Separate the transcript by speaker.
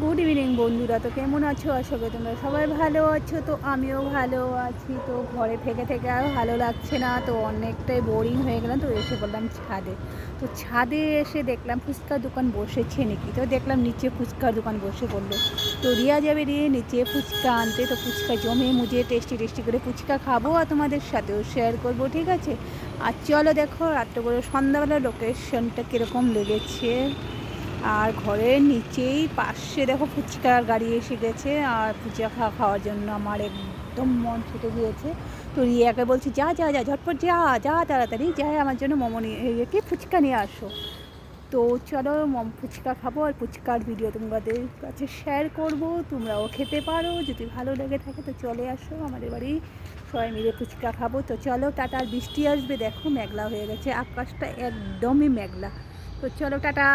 Speaker 1: Good evening বন্ধুরা। তো কেমন আছো? আশা করি তোমরা সবাই ভালো আছো। তো আমিও ভালো আছি। তো ঘরে থেকে থেকে আর ভালো লাগছে না, তো অনেকটাই বোরিং হয়ে গেলাম। তো এসে বললাম ছাদে। তো ছাদে এসে দেখলাম ফুচকার দোকান বসেছে নাকি, তো দেখলাম নিচে ফুচকার দোকান বসে পড়লো। তো রিয়া যাবে রিয়ে নিচে ফুচকা আনতে। তো ফুচকা জমে মুজে টেস্টি টেস্টি করে ফুচকা খাবো আর তোমাদের সাথেও শেয়ার করবো, ঠিক আছে? আর চলো দেখো রাত্রে করে সন্ধ্যাবেলা লোকেশনটা কীরকম লেগেছে। আর ঘরের নিচেই পাশে দেখো ফুচকার গাড়ি এসে গেছে, আর ফুচকা খাওয়ার জন্য আমার একদম মন ছুটে গিয়েছে। তো রিয়াকে বলছি যা যা যা ঝটপট যা যা তাড়াতাড়ি যাই আমার জন্য মোমো নিয়ে কি ফুচকা নিয়ে আসো। তো চলো ফুচকা খাবো আর ফুচকার ভিডিও তোমাদের কাছে শেয়ার করব, তোমরাও খেতে পারো যদি ভালো লেগে থাকে। তো চলে আসো আমাদের বাড়ি, সবাই মিলে ফুচকা খাবো। তো চলো টাটা। আর বৃষ্টি আসবে দেখো, মেঘলা হয়ে গেছে আকাশটা, একদমই মেঘলা। তো চলো টাটা।